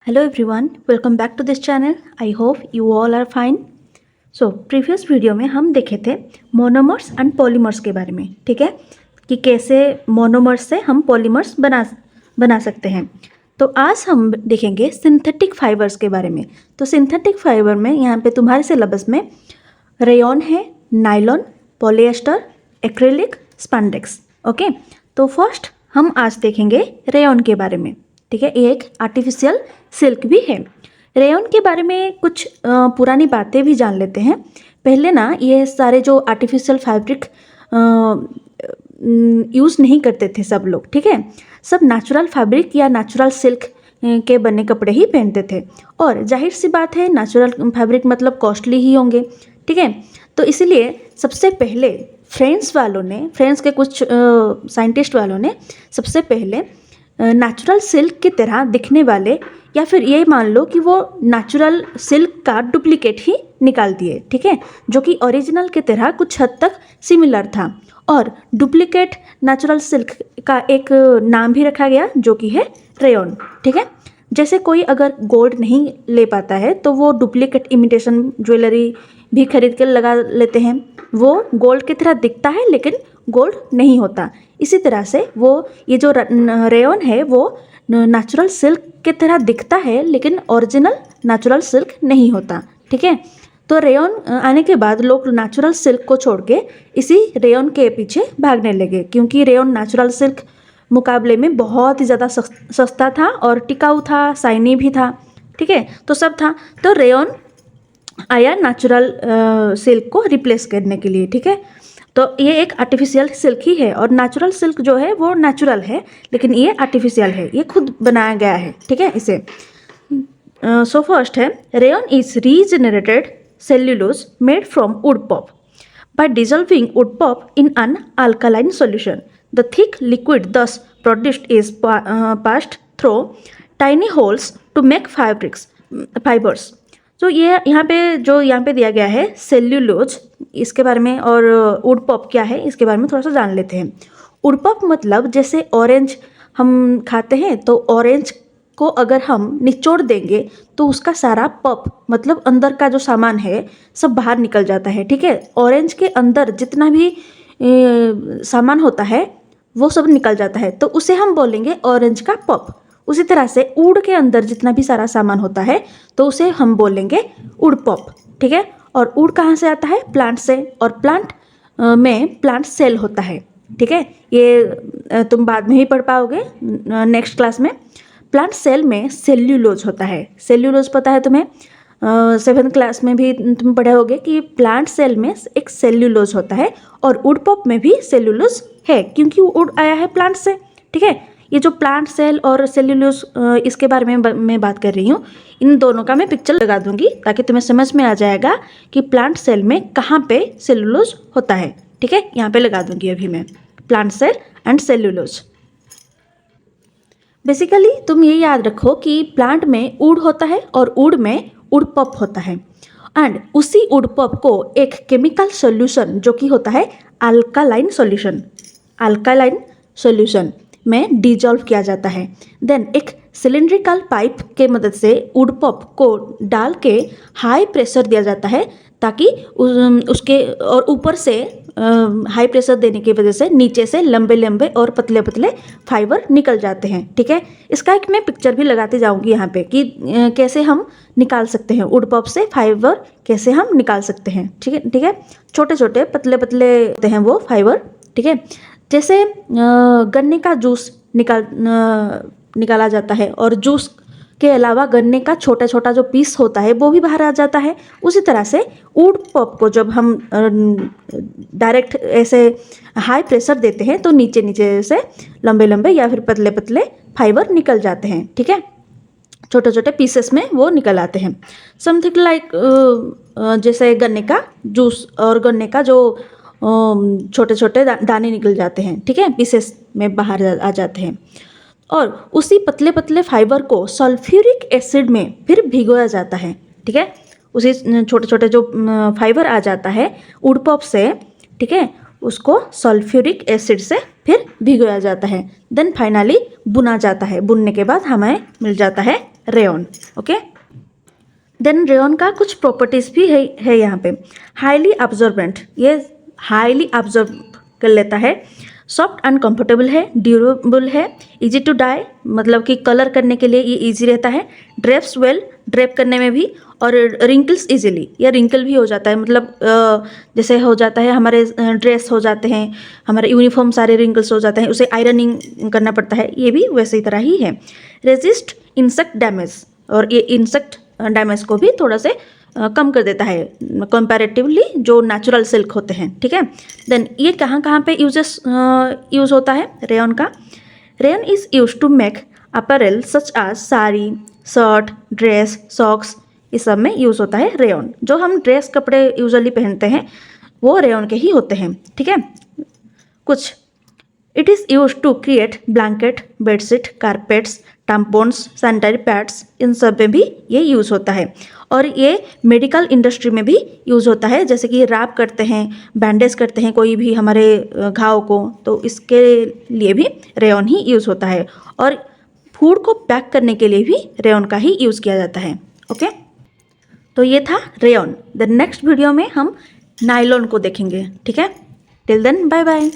Hello everyone, welcome back to this channel. I hope you all are fine. So previous video में हम देखे थे monomers and polymers के बारे में, ठीक है, कि कैसे मोनोमर्स से हम पॉलीमर्स बना सकते हैं. तो आज हम देखेंगे सिंथेटिक फाइबर्स के बारे में. तो सिंथेटिक फाइबर में यहाँ पे तुम्हारे सिलेबस में रेयॉन है, nylon, polyester, acrylic, spandex. Okay, तो फर्स्ट हम आज देखेंगे रेयॉन के बारे में. ठीक है, ये एक आर्टिफिशियल सिल्क भी है. रेयॉन के बारे में कुछ पुरानी बातें भी जान लेते हैं. पहले ना ये सारे जो आर्टिफिशियल फैब्रिक यूज़ नहीं करते थे सब लोग. ठीक है, सब नेचुरल फैब्रिक या नेचुरल सिल्क के बने कपड़े ही पहनते थे. और जाहिर सी बात है नेचुरल फैब्रिक मतलब कॉस्टली ही होंगे. ठीक है, तो इसीलिए सबसे पहले फ्रांस के कुछ साइंटिस्ट वालों ने सबसे पहले नेचुरल सिल्क की तरह दिखने वाले, या फिर ये मान लो कि वो नेचुरल सिल्क का डुप्लीकेट ही निकाल दिए. ठीक है, जो कि ओरिजिनल की तरह कुछ हद तक सिमिलर था. और डुप्लीकेट नेचुरल सिल्क का एक नाम भी रखा गया जो कि है रेयॉन. ठीक है, जैसे कोई अगर गोल्ड नहीं ले पाता है तो वो डुप्लीकेट इमिटेशन ज्वेलरी भी खरीद कर लगा लेते हैं. वो गोल्ड की तरह दिखता है लेकिन गोल्ड नहीं होता. इसी तरह से वो ये जो रेयॉन है वो नेचुरल सिल्क की तरह दिखता है लेकिन ओरिजिनल नेचुरल सिल्क नहीं होता. ठीक है, तो रेयॉन आने के बाद लोग नेचुरल सिल्क को छोड़ के इसी रेयॉन के पीछे भागने लगे, क्योंकि रेयॉन नेचुरल सिल्क मुकाबले में बहुत ही ज़्यादा सस्ता था और टिकाऊ था, शाइनी भी था. ठीक है, तो सब था. तो रेयॉन आया नेचुरल सिल्क को रिप्लेस करने के लिए. ठीक है, तो ये एक आर्टिफिशियल सिल्क ही है. और नेचुरल सिल्क जो है वो नेचुरल है लेकिन ये आर्टिफिशियल है, ये खुद बनाया गया है. ठीक है, इसे सो फर्स्ट है rayon is regenerated cellulose made from wood pulp by dissolving wood pulp in an alkaline solution. The thick liquid thus produced is passed through tiny holes to make fibers. तो ये यहाँ पे दिया गया है cellulose, इसके बारे में, और वुड पल्प क्या है इसके बारे में थोड़ा सा जान लेते हैं. वुड पल्प मतलब जैसे ऑरेंज हम खाते हैं तो ऑरेंज को अगर हम निचोड़ देंगे तो उसका सारा पल्प मतलब अंदर का जो सामान है सब बाहर निकल जाता है. ठीक है, ऑरेंज के अंदर जितना भी सामान होता है वो सब निकल जाता है, तो उसे हम बोलेंगे ऑरेंज का पल्प. उसी तरह से वुड के अंदर जितना भी सारा सामान होता है तो उसे हम बोलेंगे वुड पल्प. ठीक है, और वुड कहाँ से आता है? प्लांट से. और प्लांट में प्लांट सेल होता है. ठीक है, ये तुम बाद में ही पढ़ पाओगे नेक्स्ट क्लास में. प्लांट सेल में सेल्यूलोज होता है. सेल्यूलोज पता है तुम्हें, 7th क्लास में भी तुम पढ़े होगे कि प्लांट सेल में एक सेल्यूलोज होता है. और वुड पल्प में भी सेल्यूलोज है क्योंकि वुड आया है प्लांट से. ठीक है, ये जो प्लांट सेल और सेल्यूलोज इसके बारे में मैं बात कर रही हूँ, इन दोनों का मैं पिक्चर लगा दूंगी ताकि तुम्हें समझ में आ जाएगा कि प्लांट सेल में कहाँ पे सेल्यूलोज होता है. ठीक है, यहाँ पे लगा दूंगी अभी मैं plant cell and cellulose. Basically तुम ये याद रखो कि प्लांट में वुड होता है और वुड में वुड पल्प होता है. एंड उसी वुड पल्प को एक केमिकल सॉल्यूशन जो कि होता है अल्कालाइन सॉल्यूशन में डिजॉल्व किया जाता है. देन एक सिलिंड्रिकल पाइप के मदद से वुड पल्प को डाल के हाई प्रेशर दिया जाता है ताकि उसके और ऊपर से हाई प्रेशर देने की वजह से नीचे से लंबे लंबे और पतले पतले फाइबर निकल जाते हैं. ठीक है, इसका एक मैं पिक्चर भी लगाते जाऊंगी यहाँ पे कि कैसे हम निकाल सकते हैं वुड पल्प से फाइबर, कैसे हम निकाल सकते हैं. ठीक है, ठीक है, छोटे छोटे पतले पतले होते हैं वो फाइबर. ठीक है, जैसे गन्ने का जूस निकाला जाता है और जूस के अलावा गन्ने का छोटा छोटा जो पीस होता है वो भी बाहर आ जाता है. उसी तरह से वुड पल्प को जब हम डायरेक्ट ऐसे हाई प्रेशर देते हैं तो नीचे नीचे से लंबे लंबे या फिर पतले पतले फाइबर निकल जाते हैं. ठीक है, छोटे छोटे पीसेस में वो निकल आते हैं. समथिंग लाइक जैसे गन्ने का जूस और गन्ने का जो छोटे छोटे दाने निकल जाते हैं. ठीक है, पीसेस में बाहर आ जाते हैं. और उसी पतले पतले फाइबर को सल्फ्यूरिक एसिड में फिर भिगोया जाता है. ठीक है, उसी छोटे छोटे जो फाइबर आ जाता है वुड पल्प से, ठीक है, उसको सल्फ्यूरिक एसिड से फिर भिगोया जाता है. देन फाइनली बुना जाता है. बुनने के बाद हमें मिल जाता है रेयॉन। ओके, देन रेयॉन का कुछ प्रॉपर्टीज़ भी है यहाँ पे। हाईली अब्जॉर्बेंट, ये हाईली अब्जॉर्ब कर लेता है। सॉफ्ट एंड कंफर्टेबल है, ड्यूरेबल है, इजी टू डाई, मतलब कि कलर करने के लिए ये इजी रहता है। ड्रेप्स वेल, ड्रेप करने में भी, और रिंकल्स इजीली, या रिंकल भी हो जाता है, मतलब जैसे हो जाता है हमारे ड्रेस हो जाते हैं, हमारे यूनिफॉर्म सारे रिंकल्स हो जाते हैं, उसे आयरनिंग करना पड़ता है, ये भी वैसे ही तरह ही है। रेजिस्ट इंसेक्ट डैमेज, और ये इंसेक्ट डैमेज को भी थोड़ा से कम कर देता है कंपैरेटिवली जो नेचुरल सिल्क होते हैं, ठीक है। देन ये कहाँ कहाँ पे यूज़ होता है रेयॉन का। Rayon is use to make apparel such as sari, shirt, dress, socks, इस सब में यूज़ होता है रेयॉन। जो हम ड्रेस कपड़े यूजुअली पहनते हैं वो रेयॉन के ही होते हैं, ठीक है। कुछ it is use to create blanket, bedsheet, carpets, tampons, sanitary pads, इन सब में भी ये यूज़ होता है। और ये मेडिकल इंडस्ट्री में भी यूज़ होता है, जैसे कि रैप करते हैं, बैंडेज करते हैं कोई भी हमारे घाव को, तो इसके लिए भी रेयॉन ही यूज़ होता है। और फूड को पैक करने के लिए भी रेयॉन का ही यूज़ किया जाता है। ओके, तो ये था रेयॉन। द नेक्स्ट वीडियो में हम नायलॉन को देखेंगे, ठीक है। Till then bye bye.